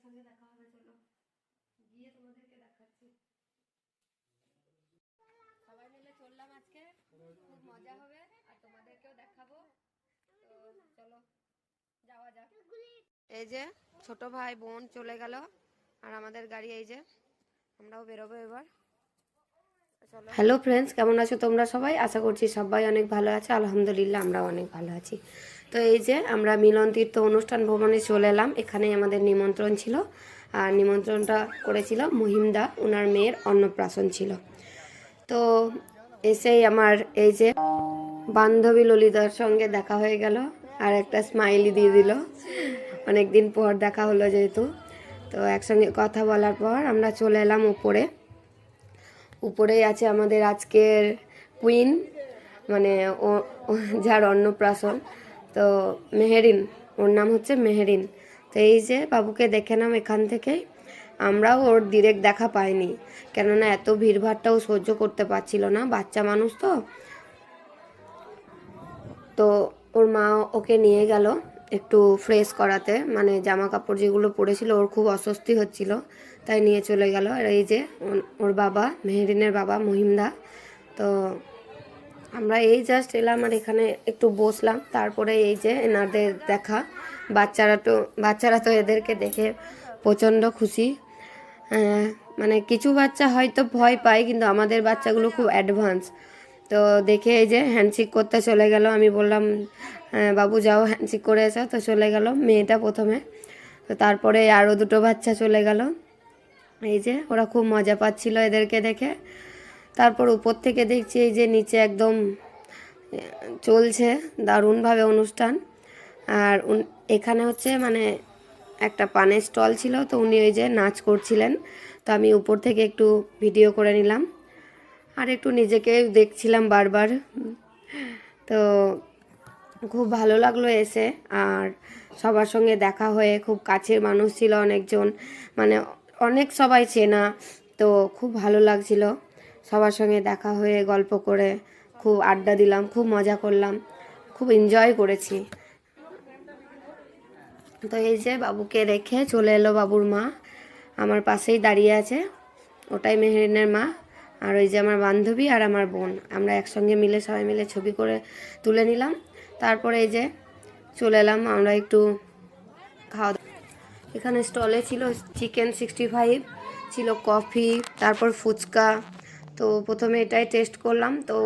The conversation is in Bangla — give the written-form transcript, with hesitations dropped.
সঙ্গে দেখা হবে, চলো গিয়ে তোমাদেরকে দেখাচ্ছি। সবাই মিলে চললাম আজকে, খুব মজা হবে আর তোমাদেরকেও দেখাবো। তো চলো যাওয়া যাক। এই যে ছোট ভাই বোন চলে গেল আর আমাদের গাড়ি এই যে, আমরাও বেরোবো এবার। হ্যালো ফ্রেন্ডস, কেমন আছো তোমরা সবাই? আশা করছি সবাই অনেক ভালো আছে, আলহামদুলিল্লাহ আমরাও অনেক ভালো আছি। তো এই যে আমরা মিলন তীর্থ অনুষ্ঠান ভবনে চলে এলাম, এখানেই আমাদের নিমন্ত্রণ ছিল। আর নিমন্ত্রণটা করেছিল মহিমদা, ওনার মেয়ের অন্নপ্রাশন ছিল। তো এসেই আমার এই যে বান্ধবী ললিতার সঙ্গে দেখা হয়ে গেল, আর একটা স্মাইলি দিয়ে দিল। অনেক দিন পর দেখা হলো যেহেতু, তো একসঙ্গে কথা বলার পর আমরা চলে এলাম উপরে। উপরেই আছে আমাদের আজকের কুইন, মানে যার অন্নপ্রাশন, তো মেহেরিন, ওর নাম হচ্ছে মেহেরিন। তো এই যে বাবুকে দেখে নাম এখান থেকেই। আমরাও ওর ডিরেক্ট দেখা পাইনি, কেননা এত ভিড়ভাড়টাও সহ্য করতে পারছিল না, বাচ্চা মানুষ তো। তো ওর মা ওকে নিয়ে গেল একটু ফ্রেশ করাতে, মানে জামা কাপড় যেগুলো পরেছিল ওর খুব অস্বস্তি হচ্ছিল, তাই নিয়ে চলে গেল। আর এই যে ওর বাবা, মেহেরিনের বাবা মহিমদা। তো আমরা এই জাস্ট এলাম আর এখানে একটু বসলাম, তারপরে এই যে এনাদের দেখা। বাচ্চারা তো এদেরকে দেখে প্রচণ্ড খুশি। মানে কিছু বাচ্চা হয়তো ভয় পায়, কিন্তু আমাদের বাচ্চাগুলো খুব অ্যাডভান্স। তো দেখে এই যে হ্যান্ডশেক করতে চলে গেল। আমি বললাম বাবু যাও হ্যান্ডশেক করে এসো, তো চলে গেল মেয়েটা প্রথমে। তো তারপরে আরও দুটো বাচ্চা চলে গেল। এই যে ওরা খুব মজা পাচ্ছিল এদেরকে দেখে। তারপর উপর থেকে দেখছি এই যে নিচে একদম চলছে দারুণভাবে অনুষ্ঠান। আর এখানে হচ্ছে মানে একটা পানের স্টল ছিল, তো উনি ওই যে নাচ করছিলেন, তো আমি উপর থেকে একটু ভিডিও করে নিলাম আর একটু নিজেকে দেখছিলাম বারবার। তো খুব ভালো লাগলো এসে, আর সবার সঙ্গে দেখা হয়ে। খুব কাছের মানুষ ছিল অনেকজন, মানে অনেক সবাই চেনা, তো খুব ভালো লাগছিল সবার সঙ্গে দেখা হয়ে, গল্প করে খুব আড্ডা দিলাম, খুব মজা করলাম, খুব এনজয় করেছি। তো এই যে বাবুকে রেখে চলে এলো বাবুর মা, আমার পাশেই দাঁড়িয়ে আছে, ওটাই মেহেরিনের মা। আর ওই যে আমার বান্ধবী আর আমার বোন, আমরা একসঙ্গে মিলে সবাই মিলে ছবি করে তুলে নিলাম। তারপরে এই যে চলে এলাম আমরা একটু খাওয়া দাওয়া। এখানে স্টলে ছিল চিকেন 65, ছিল কফি, তারপর ফুচকা। তো প্রথমে এটাই টেস্ট করলাম, তো